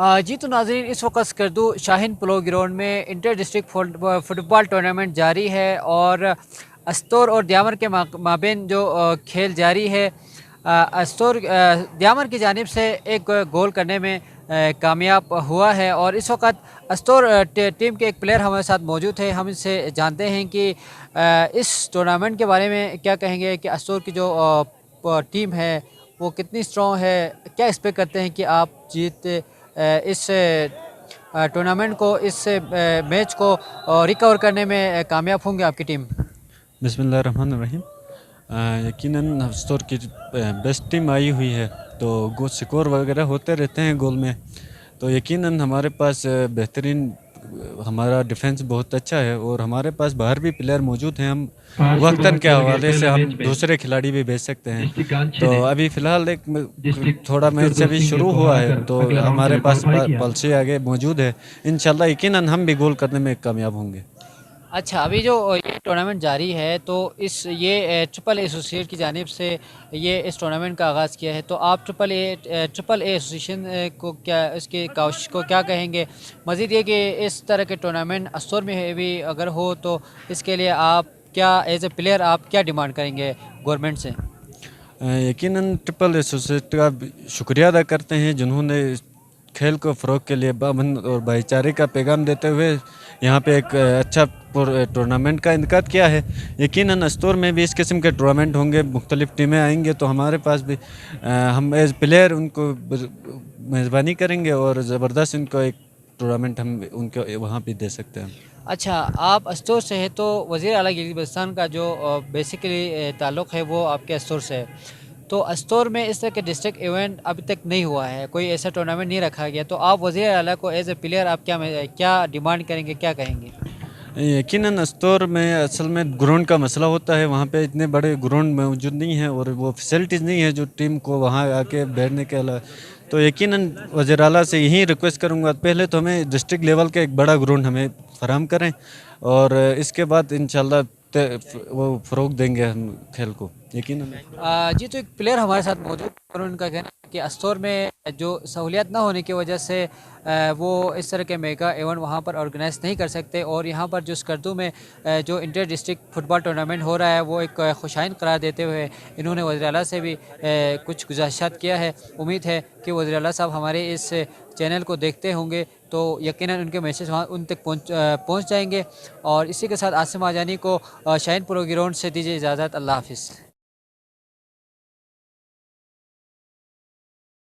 जी तो नाज़रीन, इस वक्त स्कर्दू शाहीन पोलो ग्राउंड में इंटर डिस्ट्रिक्ट फुटबॉल टूर्नामेंट जारी है और अस्तोर और द्यामर के माबेन जो खेल जारी है। द्यामर की जानिब से एक गोल करने में कामयाब हुआ है और इस वक्त अस्तोर टीम के एक प्लेयर हमारे साथ मौजूद है। हम इनसे जानते हैं कि इस टूर्नामेंट के बारे में क्या कहेंगे कि अस्तोर की जो टीम है वो कितनी स्ट्रॉन्ग है, क्या एक्सपेक्ट करते हैं कि आप जीत इस टूर्नामेंट को, इस मैच को रिकवर करने में कामयाब होंगे आपकी टीम। बिस्मिल्लाहिर्रहमानिर्रहीम। यकीनन स्टोर की बेस्ट टीम आई हुई है, तो गोल स्कोर वगैरह होते रहते हैं गोल में। तो यकीनन हमारे पास बेहतरीन हमारा डिफेंस बहुत अच्छा है और हमारे पास बाहर भी प्लेयर मौजूद हैं। हम वक्तन के हवाले से हम दूसरे खिलाड़ी भी भेज सकते हैं। तो अभी फ़िलहाल थोड़ा मैच अभी शुरू हुआ है, तो हमारे पास पॉलिसी आगे मौजूद है। इंशाल्लाह यकीनन हम भी गोल करने में कामयाब होंगे। अच्छा, अभी जो ये टूर्नामेंट जारी है तो ये ट्रिपल ए एसोसिएट की जानिब से ये इस टूर्नामेंट का आगाज़ किया है, तो आप ट्रिपल ए एसोसिएशन को क्या, इसके काउश को क्या कहेंगे? मज़ीद ये कि इस तरह के टूर्नामेंट अस्तोर में भी अगर हो तो इसके लिए आप क्या एज ए प्लेयर आप क्या डिमांड करेंगे गवर्नमेंट से? यकीनन ट्रिपल एसोसिएट का शुक्रिया अदा करते हैं जिन्होंने खेल को फ़रोग के लिए अमन और भाईचारे का पैगाम देते हुए यहाँ पे एक अच्छा टूर्नामेंट का इनकाद किया है। यकीनन अस्तोर में भी इस किस्म के टूर्नामेंट होंगे, मुख्तलिफ़ टीमें आएंगे, तो हमारे पास भी हम एज प्लेयर उनको मेज़बानी करेंगे और ज़बरदस्त इनको एक टूर्नामेंट हम उनको वहाँ भी दे सकते हैं। अच्छा, आप अस्तोर से है तो वज़ीर आला गिलगित बल्तिस्तान का जो बेसिकली ताल्लुक़ है वो आपके अस्तोर से है। तो अस्तोर में इस तरह के डिस्ट्रिक्ट इवेंट अभी तक नहीं हुआ है, कोई ऐसा टूर्नामेंट नहीं रखा गया, तो आप वज़ीर आला को एज ए प्लेयर आप क्या डिमांड करेंगे, क्या कहेंगे? यकीनन अस्तौर में असल में ग्राउंड का मसला होता है। वहाँ पे इतने बड़े ग्राउंड मौजूद नहीं है और वो फैसिलिटीज़ नहीं है जो टीम को वहाँ आके बैठने के अलावा। तो यकीनन वज़ीर आला से यही रिक्वेस्ट करूँगा, पहले तो हमें डिस्ट्रिक्ट लेवल का एक बड़ा ग्राउंड हमें फराहम करें और इसके बाद इंशाल्लाह वो फ़रोग देंगे हम खेल को यकीनन। जी तो एक प्लेयर हमारे साथ मौजूद और उनका कहना है कि अस्तौर में जो सहूलियत ना होने की वजह से वो इस तरह के मेगा इवेंट वहाँ पर ऑर्गेनाइज नहीं कर सकते और यहाँ पर जो स्कर्दू में जो इंटर डिस्ट्रिक्ट फुटबॉल टूर्नामेंट हो रहा है वो एक खुशाइन करार देते हुए इन्होंने वज़ीर आला से भी कुछ गुज़ारिशात किया है। उम्मीद है कि वज़ीर आला साहब हमारे इस चैनल को देखते होंगे तो यकीनन उनके मैसेज वहाँ उन तक पहुँच जाएंगे। और इसी के साथ आसिम आजानी को शाहीन पोलो ग्राउंड से दीजिए इजाज़त। अल्लाह हाफिज़।